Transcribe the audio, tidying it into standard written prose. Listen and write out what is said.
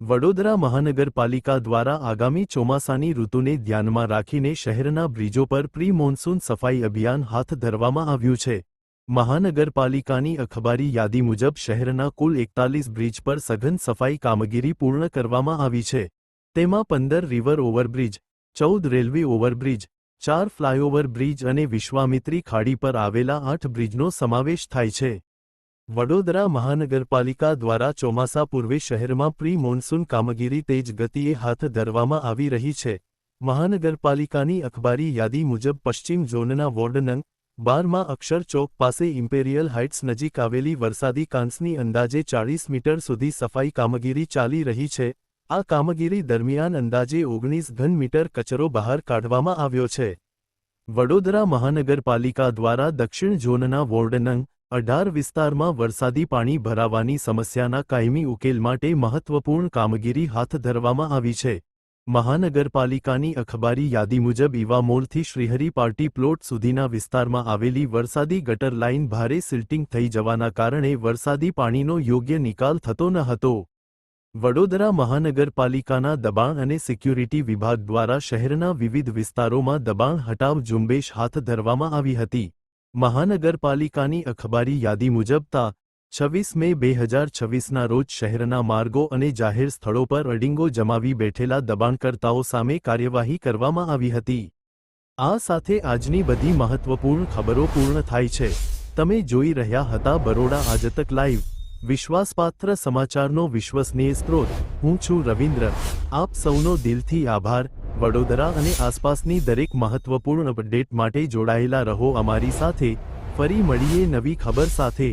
વડોદરા મહાનગરપાલિકા દ્વારા આગામી ચોમાસાની ઋતુને ધ્યાનમાં રાખીને શહેરના બ્રિજો પર પ્રી મોન્સૂન સફાઈ અભિયાન હાથ ધરવામાં આવ્યું છે। મહાનગરપાલિકાની અખબારી યાદી મુજબ શહેરના કુલ 41 બ્રિજ પર સઘન સફાઈ કામગીરી પૂર્ણ કરવામાં આવી છે। તેમાં 15 river overbridge, 14 railway overbridge, 4 flyover bridge અને વિશ્વામિત્રી ખાડી પર આવેલા 8 બ્રિજનો સમાવેશ થાય છે। વડોદરા મહાનગરપાલિકા દ્વારા ચોમાસા પૂર્વે શહેરમાં પ્રી મોન્સૂન કામગીરી તેજ ગતિએ હાથ ધરવામાં આવી રહી છે। મહાનગરપાલિકાની અખબારી યાદી મુજબ પશ્ચિમ ઝોનના વોર્ડ નં. 12માં અક્ષર ચોક પાસે ઇમ્પેરિયલ હાઇટ્સ નજીક આવેલી વરસાદી કાંસની અંદાજે 40 મીટર સુધી સફાઈ કામગીરી ચાલી રહી છે। આ કામગીરી દરમિયાન અંદાજે 19 ઘન મીટર કચરો બહાર કાઢવામાં આવ્યો છે। વડોદરા મહાનગરપાલિકા દ્વારા દક્ષિણ ઝોનના વોર્ડ નં. 18 વિસ્તારમાં વરસાદી પાણી ભરાવાની સમસ્યાના કાયમી ઉકેલ માટે મહત્વપૂર્ણ કામગીરી હાથ ધરવામાં આવી છે। મહાનગરપાલિકાની અખબારી યાદી મુજબ ઈવા મોલથી શ્રીહરિ પાર્ટી પ્લોટ સુધીના વિસ્તારમાં આવેલી વરસાદી ગટર લાઇન ભારે સિલ્ટિંગ થઈ જવાના કારણે વરસાદી પાણીનો યોગ્ય નિકાલ થતો ન હતો। વડોદરા મહાનગરપાલિકાના દબાણ અને સિક્યુરિટી વિભાગ દ્વારા શહેરના વિવિધ વિસ્તારોમાં દબાણ હટાવ ઝુંબેશ હાથ ધરવામાં આવી હતી। મહાનગરપાલિકાની અખબારી યાદી મુજબ તા 26 મે 2026ના રોજ શહેરના માર્ગો અને જાહેર સ્થળો પર અડિંગો જમાવી બેઠેલા દબાણકર્તાઓ સામે કાર્યવાહી કરવામાં આવી હતી। આ સાથે આજની બધી મહત્વપૂર્ણ ખબરો પૂર્ણ થાય છે। તમે જોઈ રહ્યા હતા બરોડા આજતક લાઈવ, વિશ્વાસપાત્ર સમાચારનો વિશ્વસનીય સ્ત્રોત। હું છું રવિન્દ્ર। આપ સૌનો દિલથી આભાર। વડોદરા અને આસપાસની દરેક મહત્વપૂર્ણ અપડેટ માટે જોડાયેલા રહો અમારી સાથે। ફરી મળીએ નવી ખબર સાથે।